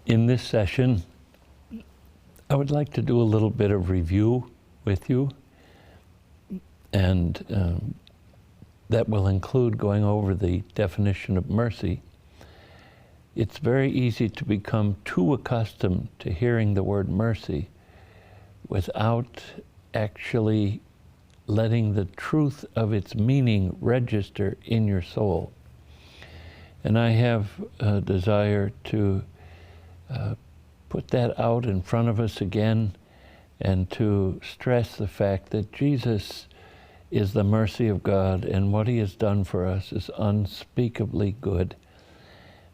In this session, I would like to do a little bit of review with you, and that will include going over the definition of mercy. It's very easy to become too accustomed to hearing the word mercy without actually letting the truth of its meaning register in your soul. And I have a desire to put that out in front of us again and to stress the fact that Jesus is the mercy of God, and what he has done for us is unspeakably good,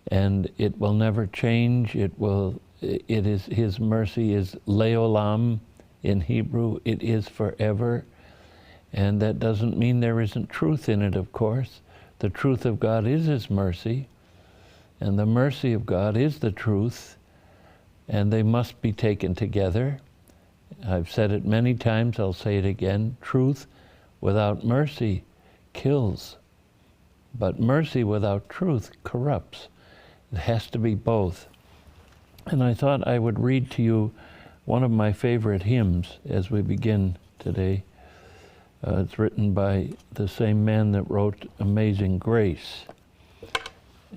and it will never change. His mercy is leolam in Hebrew. It is forever, and that doesn't mean there isn't truth in it, of course. The truth of God is his mercy, and the mercy of God is the truth, and they must be taken together. I've said it many times, I'll say it again. Truth without mercy kills, but mercy without truth corrupts. It has to be both. And I thought I would read to you one of my favorite hymns as we begin today. It's written by the same man that wrote Amazing Grace.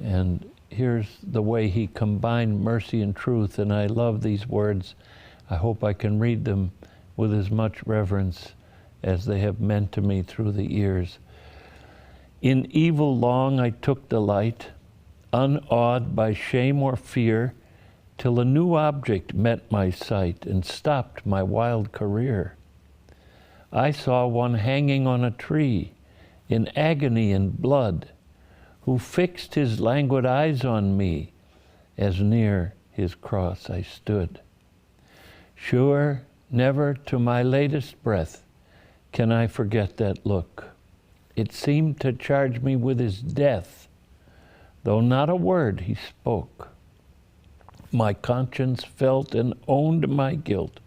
And here's the way he combined mercy and truth, and I love these words. I hope I can read them with as much reverence as they have meant to me through the years. In evil long I took delight, unawed by shame or fear, till a new object met my sight and stopped my wild career. I saw one hanging on a tree, in agony and blood, who fixed his languid eyes on me, as near his cross I stood. Sure, never to my latest breath can I forget that look. It seemed to charge me with his death, though not a word he spoke. My conscience felt and owned my guilt,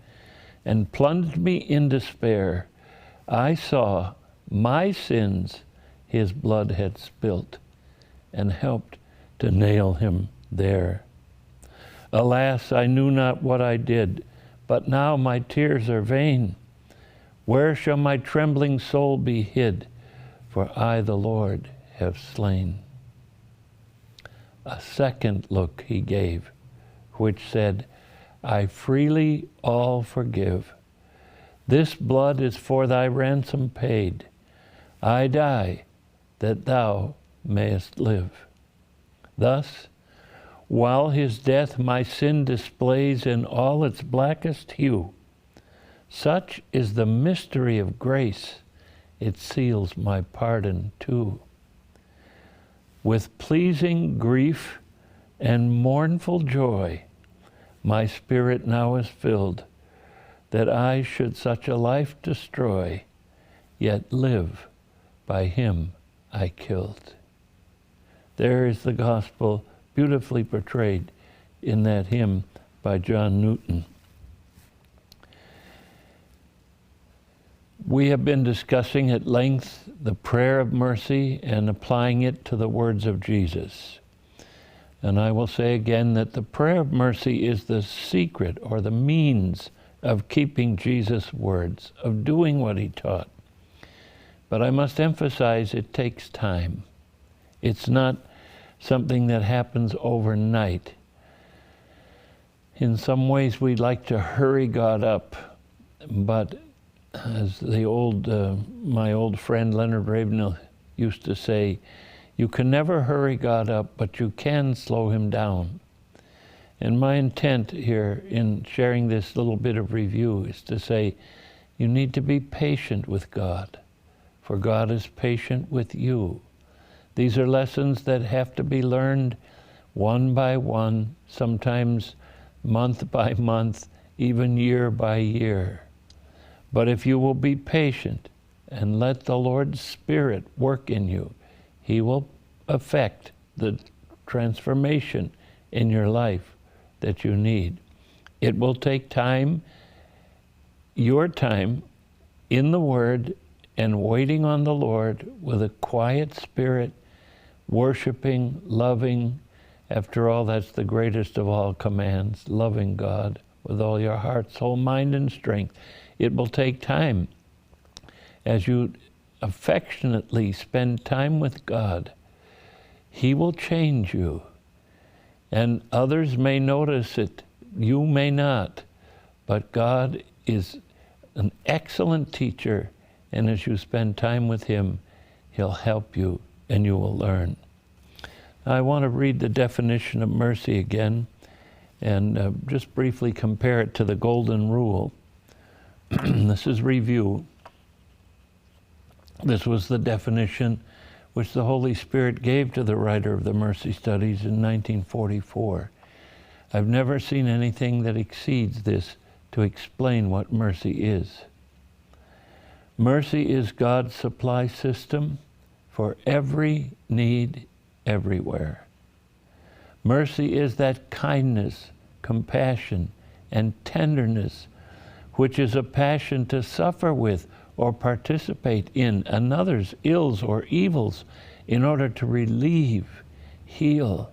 and plunged me in despair. I saw my sins his blood had spilt, and helped to nail him there. Alas, I knew not what I did, but now my tears are vain. Where shall my trembling soul be hid? For I, the Lord, have slain. A second look he gave, which said, I freely all forgive. This blood is for thy ransom paid. I die, that thou mayest live. Thus, while his death my sin displays in all its blackest hue, such is the mystery of grace, it seals my pardon too. With pleasing grief and mournful joy, my spirit now is filled, that I should such a life destroy, yet live by him I killed. There is the gospel beautifully portrayed in that hymn by John Newton. We have been discussing at length the prayer of mercy and applying it to the words of Jesus. And I will say again that the prayer of mercy is the secret or the means of keeping Jesus' words, of doing what he taught. But I must emphasize it takes time. It's not something that happens overnight. In some ways we like to hurry God up, but as the my old friend Leonard Ravenhill used to say, you can never hurry God up, but you can slow him down. And my intent here in sharing this little bit of review is to say, you need to be patient with God, for God is patient with you. These are lessons that have to be learned one by one, sometimes month by month, even year by year. But if you will be patient and let the Lord's Spirit work in you, he will affect the transformation in your life that you need. It will take time, your time, in the Word and waiting on the Lord with a quiet spirit, worshiping, loving, After all, that's the greatest of all commands, loving God with all your heart, soul, mind, and strength. It will take time. As you affectionately spend time with God, He will change you. And others may notice it, you may not, but God is an excellent teacher, and as you spend time with Him, He'll help you and you will learn. Now, I want to read the definition of mercy again and just briefly compare it to the Golden Rule. This is review. This was the definition which the Holy Spirit gave to the writer of the Mercy Studies in 1944. I've never seen anything that exceeds this to explain what mercy is. Mercy is God's supply system for every need everywhere. Mercy is that kindness, compassion, and tenderness which is a passion to suffer with or participate in another's ills or evils in order to relieve, heal,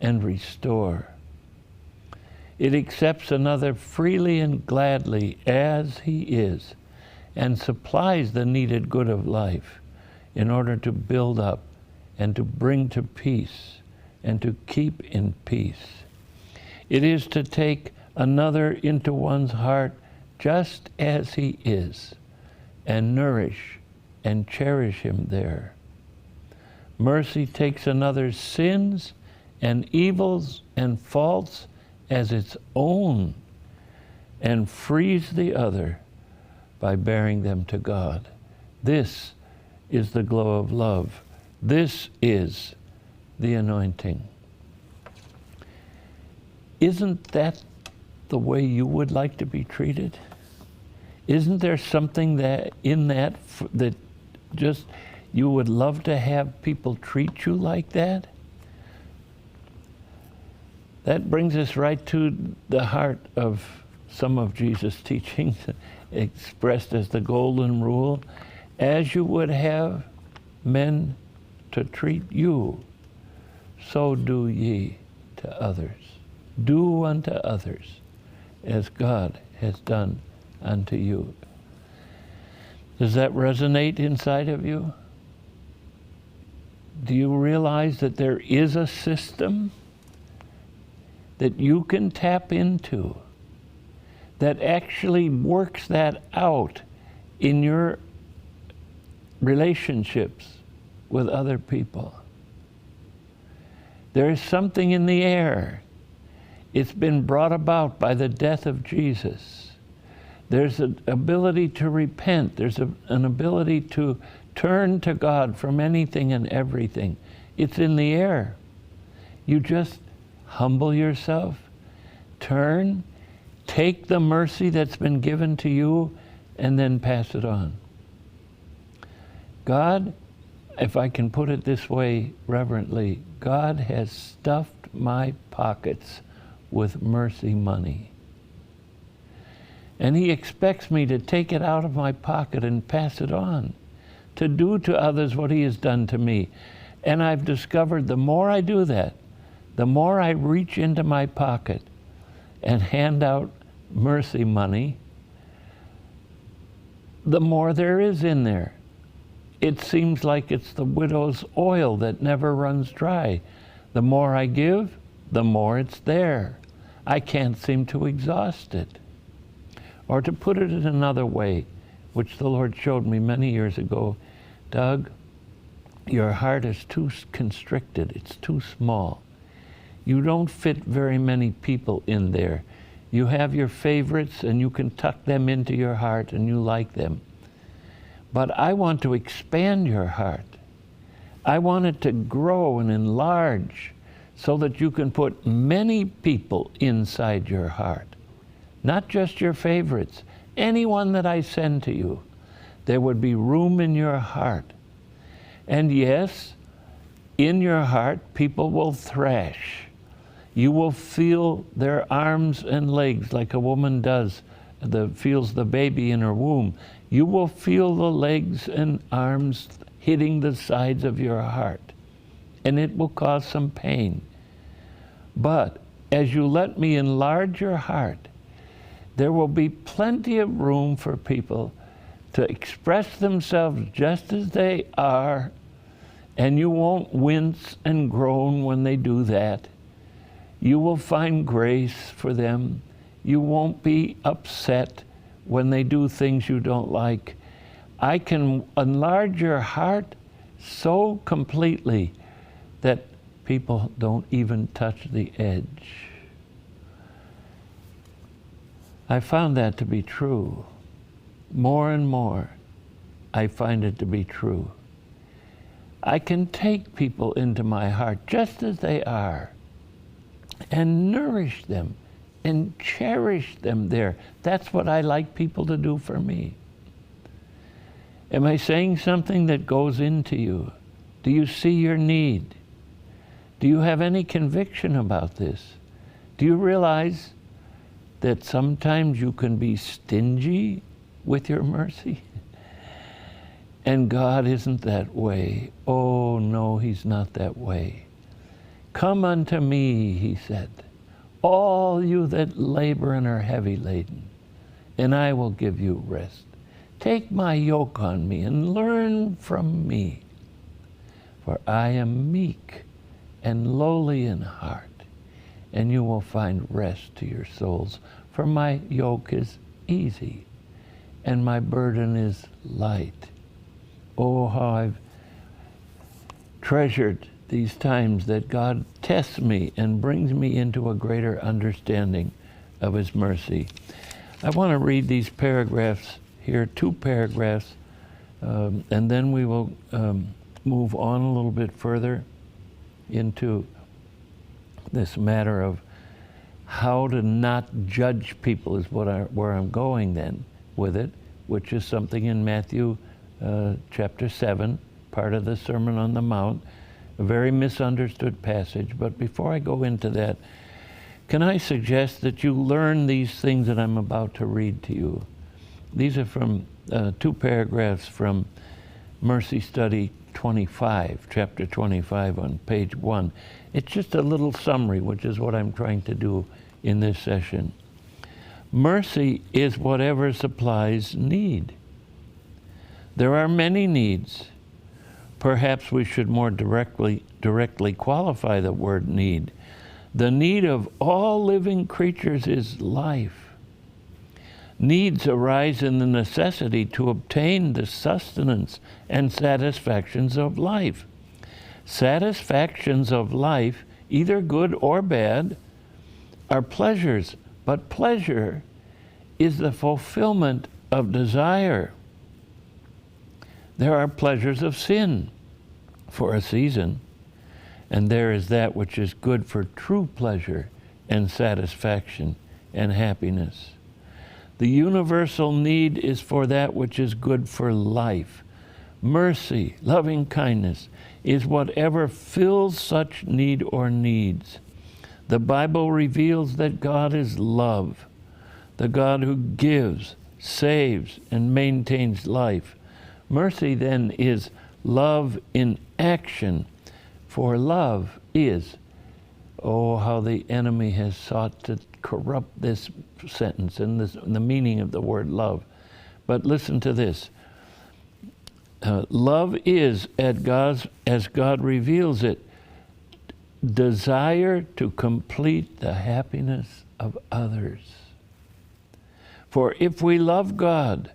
and restore. It accepts another freely and gladly as he is and supplies the needed good of life in order to build up and to bring to peace and to keep in peace. It is to take another into one's heart just as he is and nourish and cherish him there. Mercy takes another's sins and evils and faults as its own and frees the other by bearing them to God. This is the glow of love. This is the anointing. Isn't that the way you would like to be treated? Isn't there something that in that just you would love to have people treat you like that? That brings us right to the heart of some of Jesus' teachings, expressed as the Golden Rule. As you would have men to treat you, so do ye to others. Do unto others as God has done unto you. Does that resonate inside of you? Do you realize that there is a system that you can tap into that actually works that out in your relationships with other people? There is something in the air. It's been brought about by the death of Jesus. There's an ability to repent. There's an ability to turn to God from anything and everything. It's in the air. You just humble yourself, turn, take the mercy that's been given to you, and then pass it on. God, if I can put it this way reverently, God has stuffed my pockets with mercy money. And He expects me to take it out of my pocket and pass it on, to do to others what He has done to me. And I've discovered the more I do that, the more I reach into my pocket and hand out mercy money, the more there is in there. It seems like it's the widow's oil that never runs dry. The more I give, the more it's there. I can't seem to exhaust it. Or to put it in another way, which the Lord showed me many years ago, Doug, your heart is too constricted. It's too small. You don't fit very many people in there. You have your favorites and you can tuck them into your heart and you like them. But I want to expand your heart. I want it to grow and enlarge so that you can put many people inside your heart. Not just your favorites. Anyone that I send to you, there would be room in your heart. And yes, in your heart, people will thrash. You will feel their arms and legs like a woman does, feels the baby in her womb. You will feel the legs and arms hitting the sides of your heart, and it will cause some pain. But as you let me enlarge your heart, there will be plenty of room for people to express themselves just as they are, and you won't wince and groan when they do that. You will find grace for them. You won't be upset when they do things you don't like. I can enlarge your heart so completely that people don't even touch the edge. I found that to be true. More and more, I find it to be true. I can take people into my heart just as they are and nourish them and cherish them there. That's what I like people to do for me. Am I saying something that goes into you? Do you see your need? Do you have any conviction about this? Do you realize that sometimes you can be stingy with your mercy? And God isn't that way. Oh, no, He's not that way. Come unto me, He said, all you that labor and are heavy laden, and I will give you rest. Take my yoke on me and learn from me, for I am meek and lowly in heart, and you will find rest to your souls. For my yoke is easy, and my burden is light. Oh, how I've treasured these times that God tests me and brings me into a greater understanding of His mercy. I want to read these paragraphs here, 2 paragraphs, and then we will move on a little bit further into this matter of how to not judge people is where I'm going then with it, which is something in Matthew chapter 7, part of the Sermon on the Mount, a very misunderstood passage. But before I go into that, can I suggest that you learn these things that I'm about to read to you? These are from 2 paragraphs from Mercy Study 25, chapter 25 on page 1. It's just a little summary, which is what I'm trying to do in this session. Mercy is whatever supplies need. There are many needs. Perhaps we should more directly qualify the word need. The need of all living creatures is life. Needs arise in the necessity to obtain the sustenance and satisfactions of life. Satisfactions of life, either good or bad, are pleasures, but pleasure is the fulfillment of desire. There are pleasures of sin for a season, and there is that which is good for true pleasure and satisfaction and happiness. The universal need is for that which is good for life. Mercy, loving kindness, is whatever fills such need or needs. The Bible reveals that God is love, the God who gives, saves, and maintains life. Mercy then is love in action, for love is, oh, how the enemy has sought to corrupt this sentence and the meaning of the word love. But listen to this. Love is, as God reveals it, desire to complete the happiness of others. For if we love God,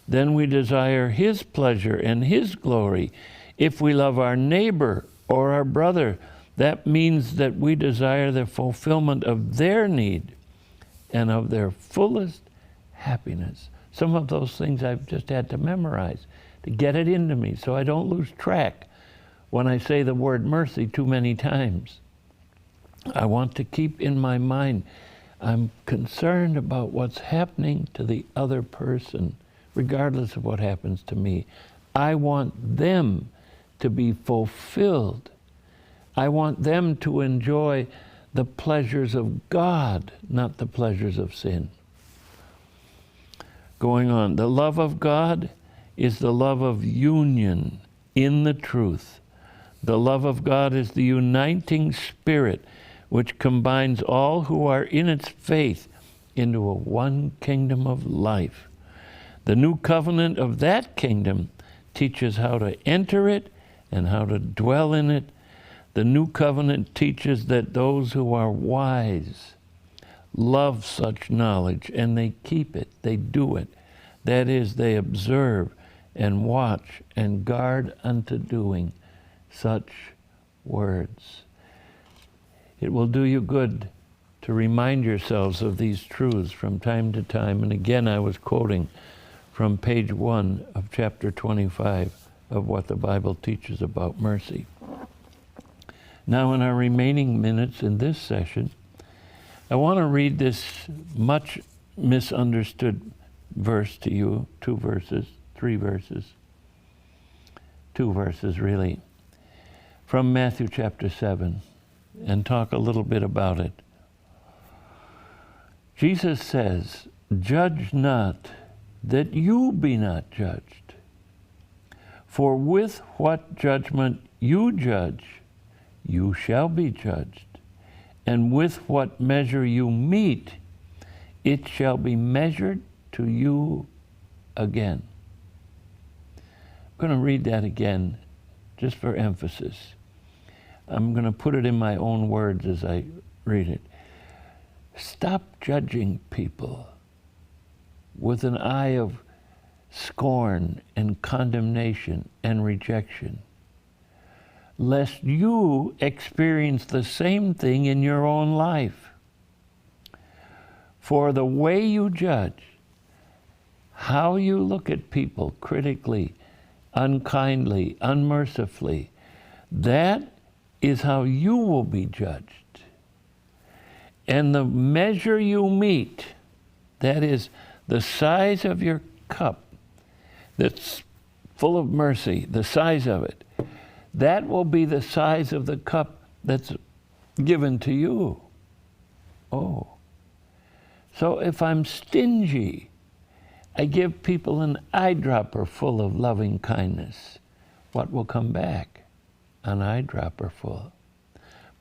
then we desire His pleasure and His glory. If we love our neighbor or our brother, that means that we desire the fulfillment of their need and of their fullest happiness. Some of those things I've just had to memorize to get it into me so I don't lose track when I say the word mercy too many times. I want to keep in my mind, I'm concerned about what's happening to the other person, regardless of what happens to me. I want them to be fulfilled. I want them to enjoy the pleasures of God, not the pleasures of sin. Going on, the love of God is the love of union in the truth. The love of God is the uniting spirit which combines all who are in its faith into a one kingdom of life. The new covenant of that kingdom teaches how to enter it and how to dwell in it. The new covenant teaches that those who are wise love such knowledge, and they keep it, they do it. That is, they observe and watch and guard unto doing such words. It will do you good to remind yourselves of these truths from time to time. And again, I was quoting from page 1 of chapter 25 of what the Bible teaches about mercy. Now, in our remaining minutes in this session, I want to read this much misunderstood verse to you, 2 verses, 3 verses, 2 verses really, from Matthew chapter 7, and talk a little bit about it. Jesus says, "Judge not, that you be not judged. For with what judgment you judge, you shall be judged. And with what measure you mete, it shall be measured to you again." I'm going to read that again, just for emphasis. I'm going to put it in my own words as I read it. Stop judging people with an eye of scorn and condemnation and rejection, lest you experience the same thing in your own life. For the way you judge, how you look at people critically, unkindly, unmercifully, that is how you will be judged. And the measure you mete, that is the size of your cup that's full of mercy, the size of it, that will be the size of the cup that's given to you. Oh. So if I'm stingy, I give people an eyedropper full of loving kindness, what will come back? An eyedropper full.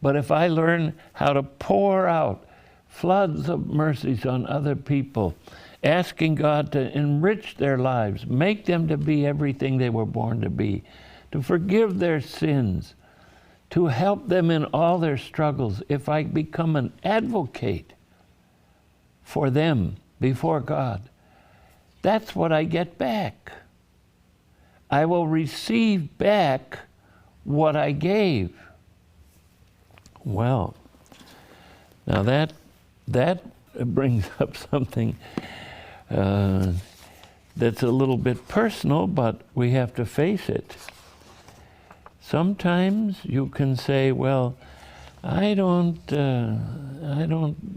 But if I learn how to pour out floods of mercies on other people, asking God to enrich their lives, make them to be everything they were born to be, to forgive their sins, to help them in all their struggles, if I become an advocate for them before God, that's what I get back. I will receive back what I gave. Well, now that brings up something that's a little bit personal, but we have to face it. Sometimes you can say, well, I don't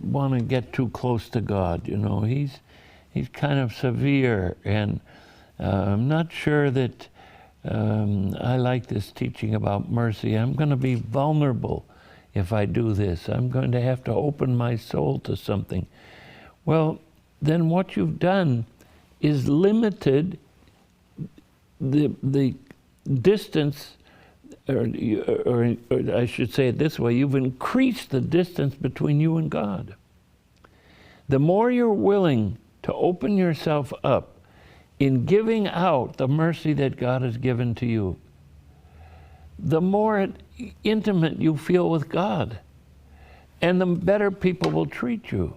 want to get too close to God. You know, he's kind of severe, and I'm not sure that I like this teaching about mercy. I'm going to be vulnerable if I do this. I'm going to have to open my soul to something. Well, then what you've done is limited the distance, or I should say it this way, you've increased the distance between you and God. The more you're willing to open yourself up in giving out the mercy that God has given to you, the more intimate you feel with God, and the better people will treat you.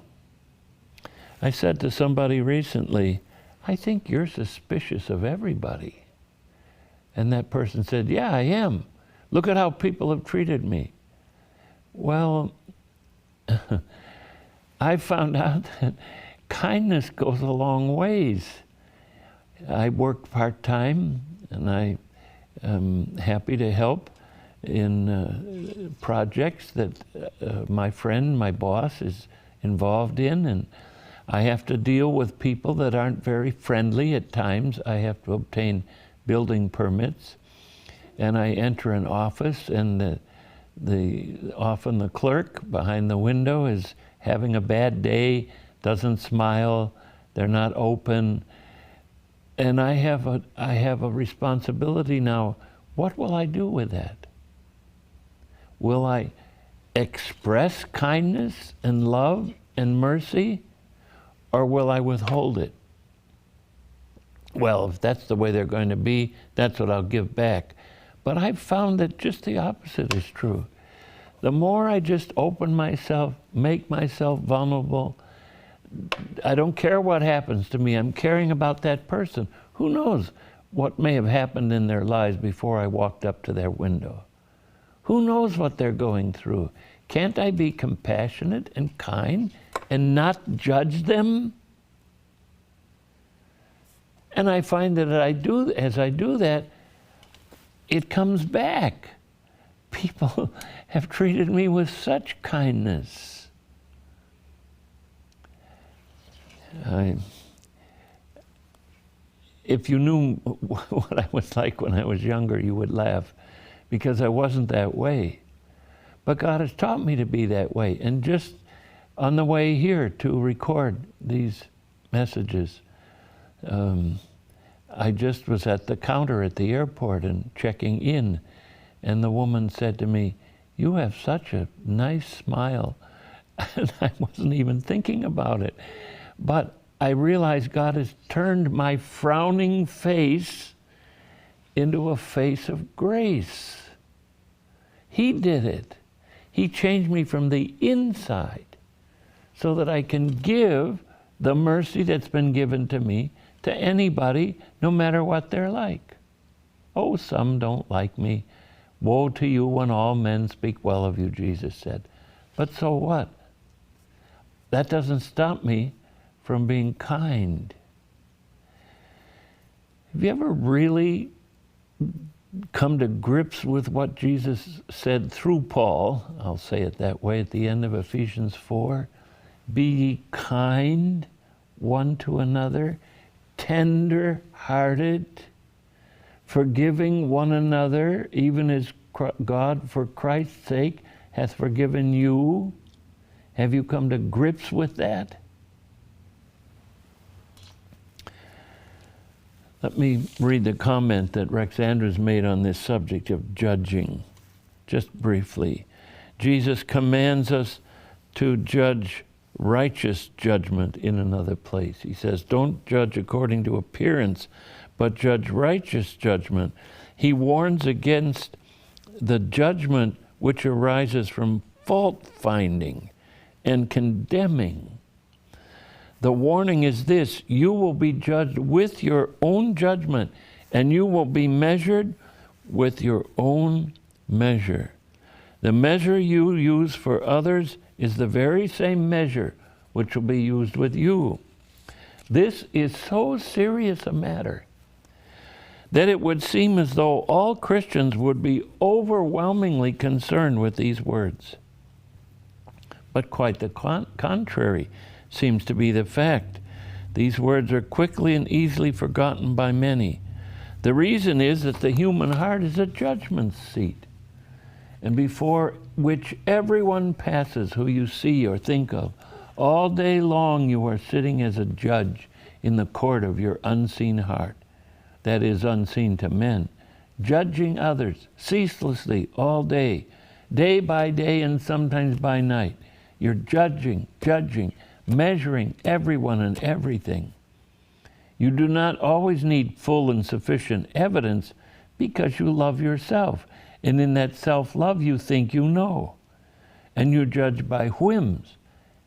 I said to somebody recently, I think you're suspicious of everybody. And that person said, yeah, I am. Look at how people have treated me. Well, I found out that kindness goes a long ways. I work part-time, and I am happy to help in projects that my friend, my boss, is involved in, and I have to deal with people that aren't very friendly at times. I have to obtain building permits, and I enter an office, and often the clerk behind the window is having a bad day, doesn't smile, they're not open, and I have a responsibility now. What will I do with that? Will I express kindness and love and mercy, or will I withhold it? Well, if that's the way they're going to be, that's what I'll give back. But I've found that just the opposite is true. The more I just open myself, make myself vulnerable, I don't care what happens to me. I'm caring about that person. Who knows what may have happened in their lives before I walked up to their window? Who knows what they're going through? Can't I be compassionate and kind and not judge them? And I find that as I do that, it comes back. People have treated me with such kindness. If you knew what I was like when I was younger, you would laugh, because I wasn't that way. But God has taught me to be that way. And just on the way here to record these messages, I just was at the counter at the airport and checking in, and the woman said to me, "You have such a nice smile." And I wasn't even thinking about it. But I realized God has turned my frowning face into a face of grace. He did it. He changed me from the inside so that I can give the mercy that's been given to me to anybody, no matter what they're like. Oh, some don't like me. Woe to you when all men speak well of you, Jesus said. But so what? That doesn't stop me from being kind. Have you ever really come to grips with what Jesus said through Paul? I'll say it that way at the end of Ephesians 4. Be ye kind one to another, tender-hearted, forgiving one another, even as God, for Christ's sake, hath forgiven you. Have you come to grips with that? Let me read the comment that Rex Andrews made on this subject of judging, just briefly. Jesus commands us to judge righteous judgment in another place. He says, don't judge according to appearance, but judge righteous judgment. He warns against the judgment which arises from fault-finding and condemning. The warning is this: you will be judged with your own judgment, and you will be measured with your own measure. The measure you use for others is the very same measure which will be used with you. This is so serious a matter that it would seem as though all Christians would be overwhelmingly concerned with these words. But quite the contrary seems to be the fact. These words are quickly and easily forgotten by many. The reason is that the human heart is a judgment seat, and before which everyone passes who you see or think of. All day long you are sitting as a judge in the court of your unseen heart, that is unseen to men, judging others ceaselessly all day, day by day and sometimes by night. You're judging, measuring everyone and everything. You do not always need full and sufficient evidence because you love yourself. And in that self-love you think you know. And you judge by whims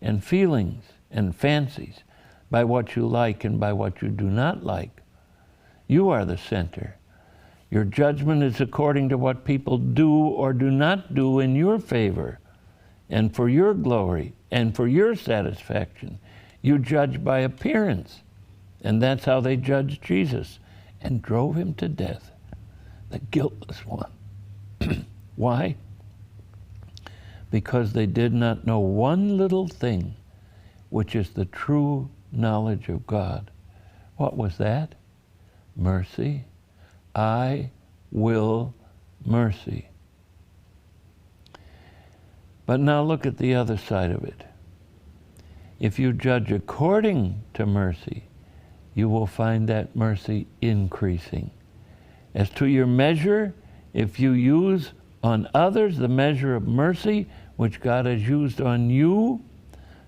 and feelings and fancies, by what you like and by what you do not like. You are the center. Your judgment is according to what people do or do not do in your favor and for your glory and for your satisfaction. You judge by appearance. And that's how they judged Jesus and drove him to death, the guiltless one. Why? Because they did not know one little thing, which is the true knowledge of God. What was that? Mercy. I will mercy. But now look at the other side of it. If you judge according to mercy, you will find that mercy increasing. As to your measure, if you use on others the measure of mercy which God has used on you,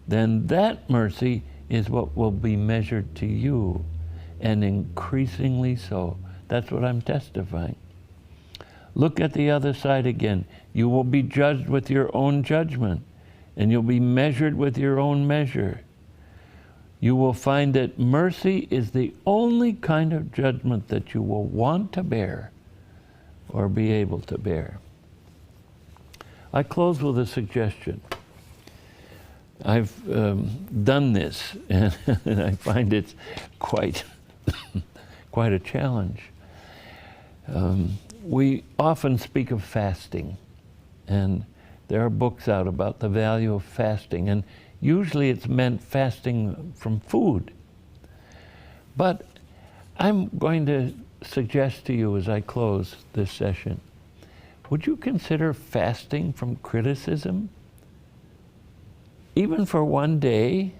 then that mercy is what will be measured to you, and increasingly so. That's what I'm testifying. Look at the other side again. You will be judged with your own judgment, and you'll be measured with your own measure. You will find that mercy is the only kind of judgment that you will want to bear or be able to bear. I close with a suggestion. I've done this, and I find it's quite a challenge. We often speak of fasting, and there are books out about the value of fasting, and usually it's meant fasting from food. But I'm going to suggest to you as I close this session, would you consider fasting from criticism? Even for one day?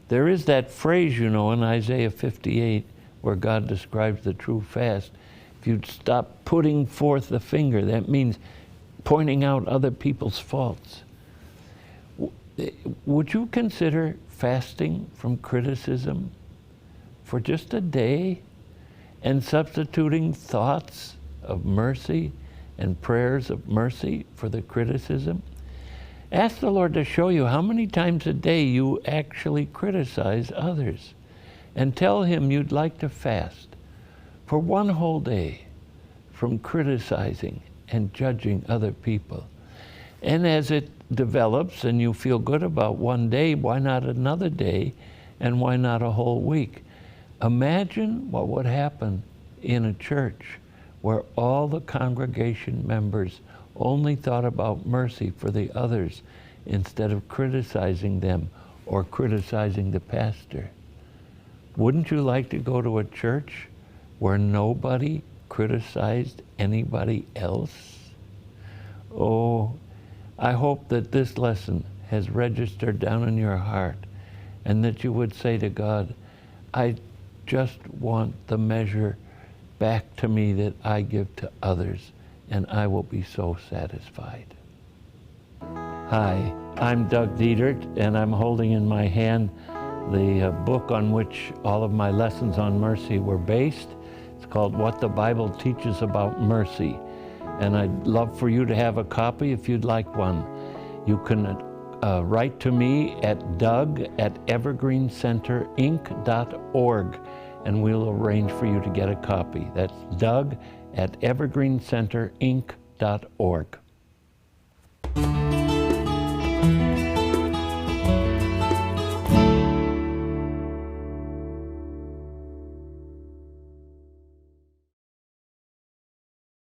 There is that phrase, you know, in Isaiah 58, where God describes the true fast. If you'd stop putting forth the finger, that means pointing out other people's faults. Would you consider fasting from criticism for just a day and substituting thoughts of mercy and prayers of mercy for the criticism? Ask the Lord to show you how many times a day you actually criticize others, and tell Him you'd like to fast for one whole day from criticizing and judging other people. And as it develops and you feel good about one day, why not another day, and why not a whole week? Imagine what would happen in a church where all the congregation members only thought about mercy for the others instead of criticizing them or criticizing the pastor. Wouldn't you like to go to a church where nobody criticized anybody else? Oh, I hope that this lesson has registered down in your heart, and that you would say to God, I just want the measure back to me that I give to others, and I will be so satisfied. Hi, I'm Doug Dietert, and I'm holding in my hand the book on which all of my lessons on mercy were based. It's called What the Bible Teaches About Mercy. And I'd love for you to have a copy if you'd like one. You can write to me at doug@evergreencenterinc.org, and we'll arrange for you to get a copy. That's doug@evergreencenterinc.org.